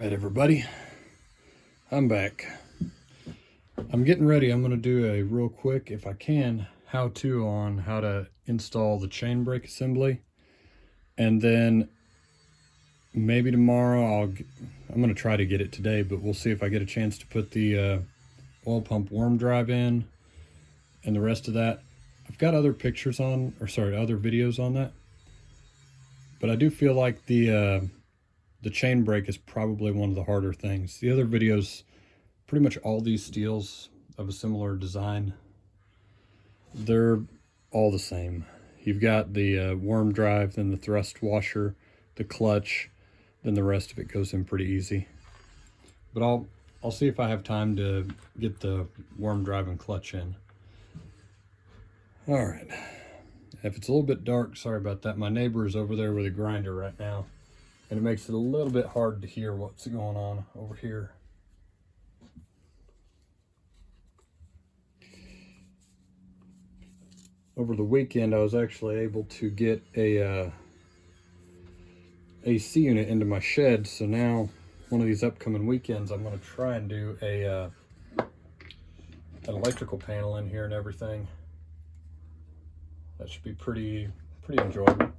Alright everybody, I'm back. I'm getting ready. I'm going to do a real quick, if I can, how-to on how to install the chain brake assembly. And then maybe tomorrow I'm going to try to get it today, but we'll see if I get a chance to put the oil pump worm drive in and the rest of that. I've got other pictures on, or sorry, other videos on that. But I do feel like the chain brake is probably one of the harder things. The other videos, pretty much all these STIHLs of a similar design, they're all the same. You've got the worm drive, then the thrust washer, the clutch, then the rest of it goes in pretty easy. But I'll see if I have time to get the worm drive and clutch in. All right. If it's a little bit dark, sorry about that. My neighbor is over there with a grinder right now, and it makes it a little bit hard to hear what's going on over here. Over the weekend, I was actually able to get a AC unit into my shed, so now one of these upcoming weekends I'm going to try and do an electrical panel in here and everything. That should be pretty enjoyable.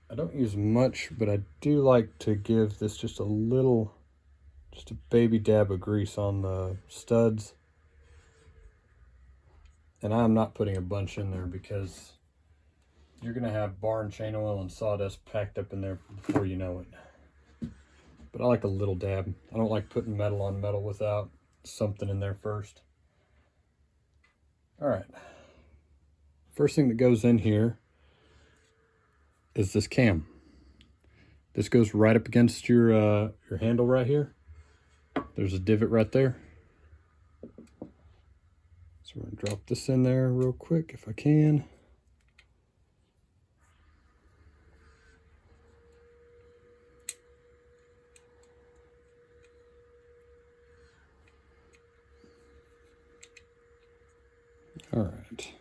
I don't use much, but I do like to give this just a baby dab of grease on the studs. And I'm not putting a bunch in there because you're going to have barn chain oil and sawdust packed up in there before you know it. But I like a little dab. I don't like putting metal on metal without something in there first. All right. First thing that goes in here is this cam. This goes right up against your handle right here. There's a divot right there. So we're gonna drop this in there real quick if I can. All right.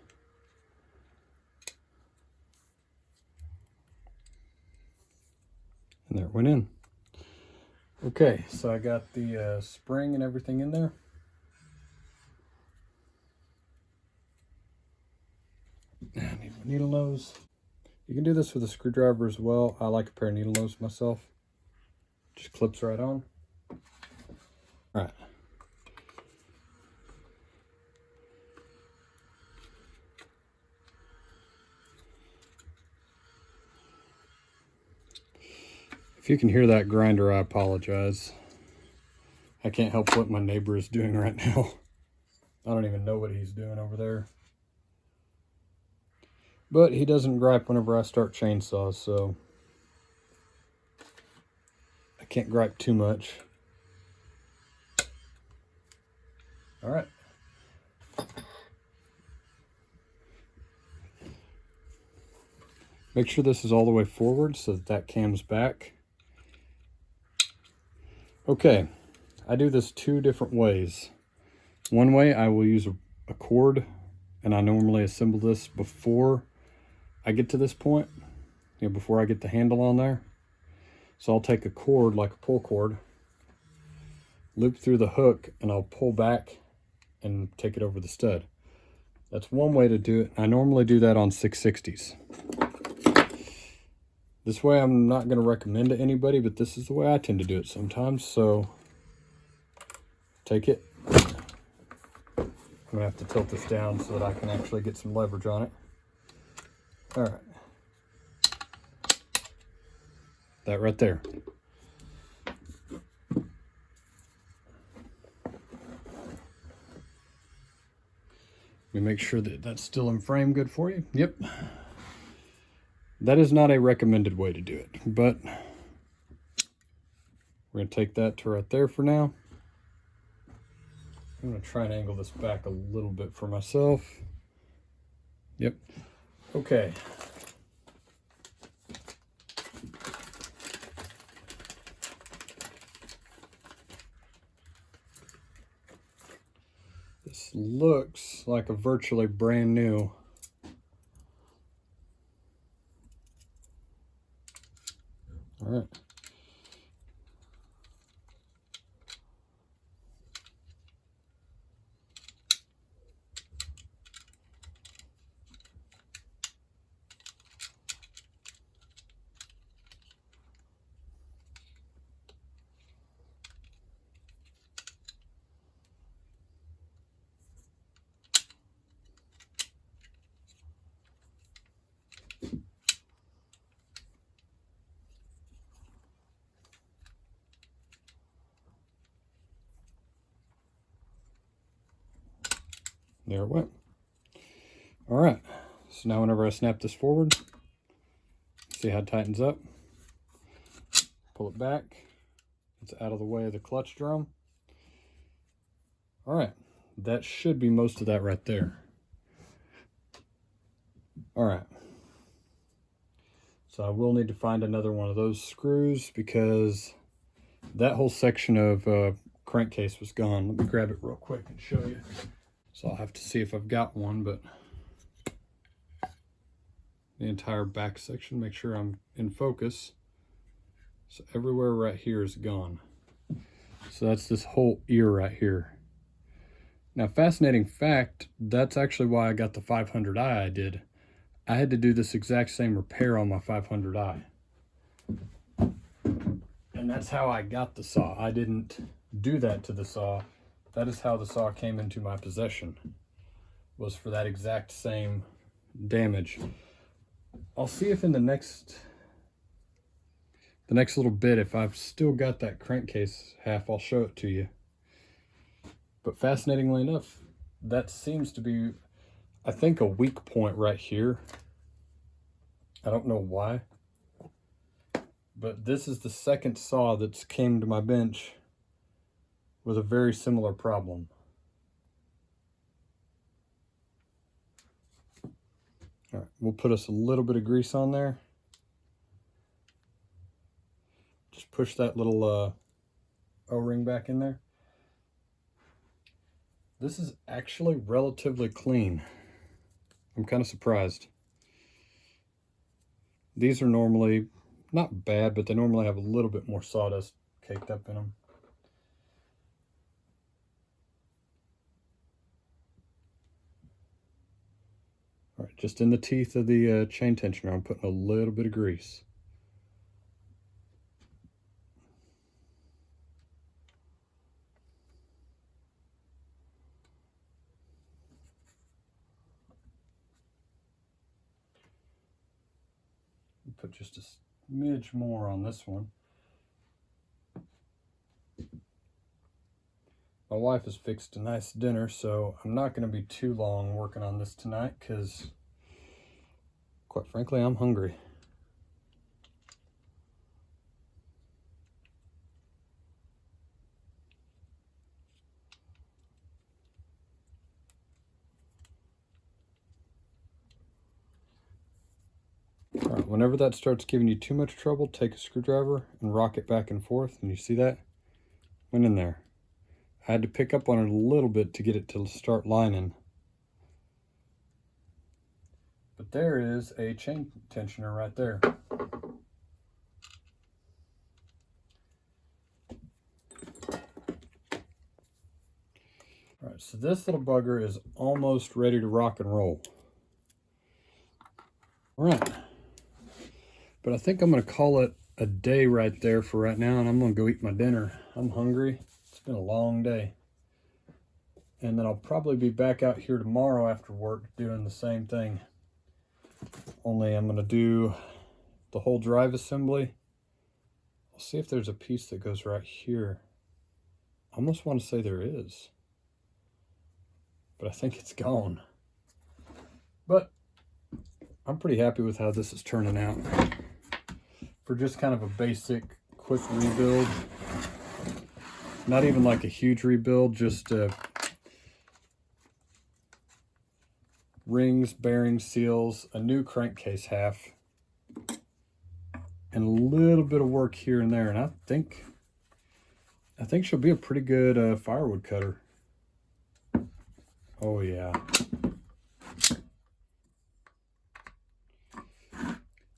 And there it went in. Okay, so I got the spring and everything in there. I need my needle nose. You can do this with a screwdriver as well. I like a pair of needle nose myself. Just clips right on. All right. If you can hear that grinder, I apologize. I can't help what my neighbor is doing right now. I don't even know what he's doing over there. But he doesn't gripe whenever I start chainsaws, so I can't gripe too much. All right. Make sure this is all the way forward so that cam's back. Okay, I do this two different ways. One way, I will use a cord, and I normally assemble this before I get to this point, before I get the handle on there. So I'll take a cord, like a pull cord, loop through the hook, and I'll pull back and take it over the stud. That's one way to do it. I normally do that on 660s. This way I'm not going to recommend to anybody, but this is the way I tend to do it sometimes. So take it. I'm going to have to tilt this down so that I can actually get some leverage on it. All right. That right there. Let me make sure that that's still in frame good for you. Yep. That is not a recommended way to do it, but we're going to take that to right there for now. I'm going to try and angle this back a little bit for myself. Yep. Okay. This looks like a virtually brand new All right. There it went. All right, so now whenever I snap this forward, see how it tightens up. Pull it back. It's out of the way of the clutch drum. All right, that should be most of that right there. All right. So I will need to find another one of those screws because that whole section of crankcase was gone. Let me grab it real quick and show you. So I'll have to see if I've got one, but the entire back section, make sure I'm in focus. So everywhere right here is gone. So that's this whole ear right here. Now, fascinating fact, that's actually why I got the 500i I did. I had to do this exact same repair on my 500i. And that's how I got the saw. I didn't do that to the saw. That is how the saw came into my possession, was for that exact same damage. I'll see if in the next little bit, if I've still got that crankcase half, I'll show it to you. But fascinatingly enough, that seems to be, I think, a weak point right here. I don't know why, but this is the second saw that's came to my bench with a very similar problem. All right, we'll put us a little bit of grease on there. Just push that little O-ring back in there. This is actually relatively clean. I'm kind of surprised. These are normally not bad, but they normally have a little bit more sawdust caked up in them. All right, just in the teeth of the chain tensioner, I'm putting a little bit of grease. Put just a smidge more on this one. My wife has fixed a nice dinner, so I'm not going to be too long working on this tonight because, quite frankly, I'm hungry. All right, whenever that starts giving you too much trouble, take a screwdriver and rock it back and forth, and you see that? Went in there. I had to pick up on it a little bit to get it to start lining. But there is a chain tensioner right there. All right, so this little bugger is almost ready to rock and roll. All right. But I think I'm going to call it a day right there for right now, and I'm going to go eat my dinner. I'm hungry. It's been a long day. And then I'll probably be back out here tomorrow after work doing the same thing. Only I'm going to do the whole drive assembly. I'll see if there's a piece that goes right here. I almost want to say there is, but I think it's gone. But I'm pretty happy with how this is turning out. For just kind of a basic, quick rebuild. Not even like a huge rebuild, just rings, bearings, seals, a new crankcase half, and a little bit of work here and there. And I think she'll be a pretty good firewood cutter. Oh yeah.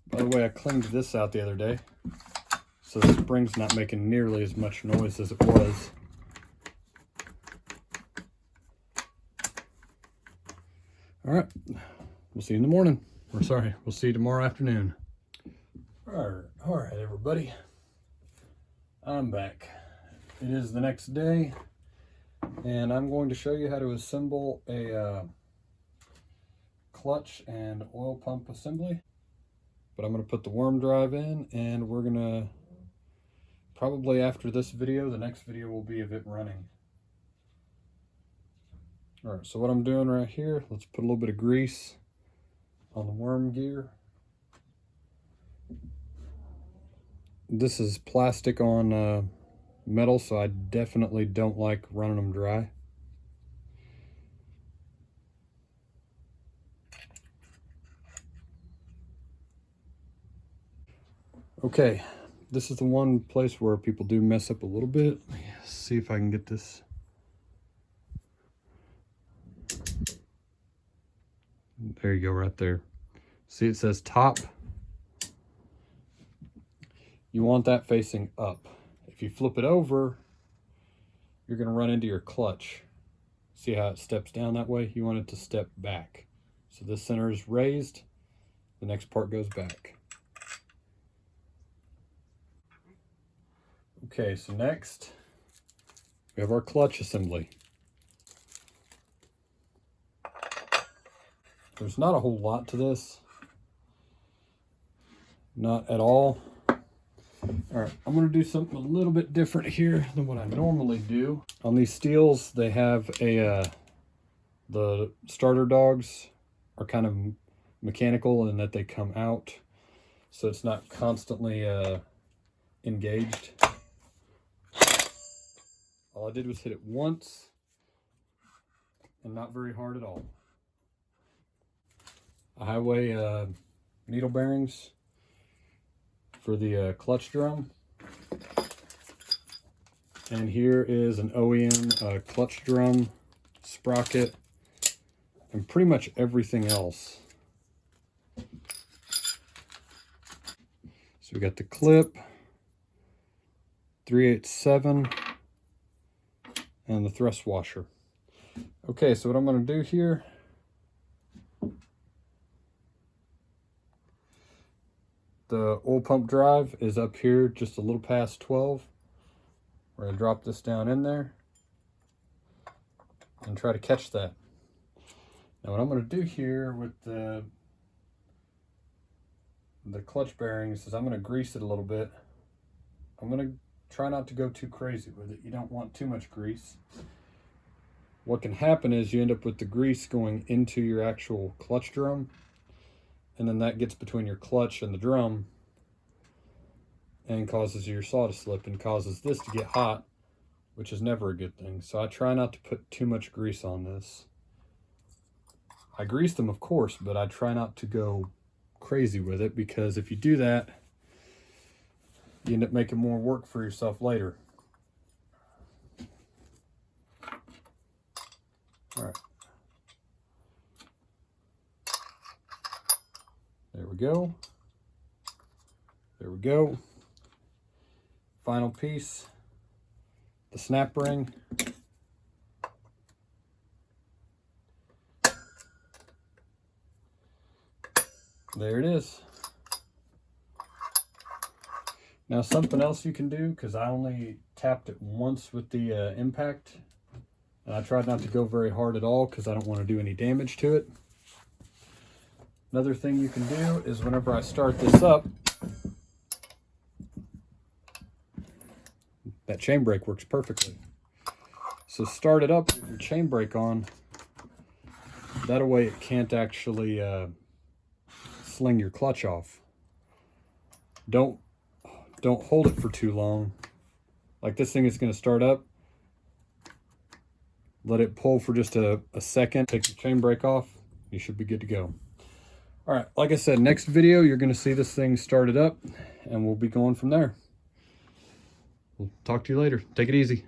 By the way, I cleaned this out the other day. So the spring's not making nearly as much noise as it was. All right, we'll see you in the morning. Or sorry, we'll see you tomorrow afternoon. All right, everybody. I'm back. It is the next day, and I'm going to show you how to assemble a clutch and oil pump assembly. But I'm going to put the worm drive in, and we're going to, probably after this video, the next video will be of it running. All right, so what I'm doing right here, let's put a little bit of grease on the worm gear. This is plastic on metal, so I definitely don't like running them dry. Okay, this is the one place where people do mess up a little bit. Let me see if I can get this. There you go, right there. See, it says top. You want that facing up. If you flip it over, you're going to run into your clutch. See how it steps down that way? You want it to step back. So this center is raised, the next part goes back. Okay, so next we have our clutch assembly. There's not a whole lot to this. Not at all. All right, I'm going to do something a little bit different here than what I normally do. On these STIHLs, they have a, the starter dogs are kind of mechanical in that they come out, so it's not constantly engaged. All I did was hit it once, and not very hard at all. Highway needle bearings for the clutch drum, and here is an OEM clutch drum sprocket, and pretty much everything else. So we got the clip, 3/8/7, and the thrust washer. Okay, so what I'm going to do here, the oil pump drive is up here just a little past 12. We're going to drop this down in there and try to catch that. Now what I'm going to do here with the clutch bearings is I'm going to grease it a little bit. I'm going to try not to go too crazy with it. You don't want too much grease. What can happen is you end up with the grease going into your actual clutch drum, and then that gets between your clutch and the drum and causes your saw to slip and causes this to get hot, which is never a good thing. So I try not to put too much grease on this. I grease them, of course, but I try not to go crazy with it, because if you do that, you end up making more work for yourself later. All right. There we go. There we go. Final piece, the snap ring. There it is. Now something else you can do, because I only tapped it once with the impact, and I tried not to go very hard at all because I don't want to do any damage to it. Another thing you can do is whenever I start this up, that chain brake works perfectly. So start it up with your chain brake on. That way it can't actually sling your clutch off. Don't hold it for too long. Like this thing is going to start up. Let it pull for just a second. Take the chain brake off. You should be good to go. All right, like I said, next video you're going to see this thing started up, and we'll be going from there. We'll talk to you later. Take it easy.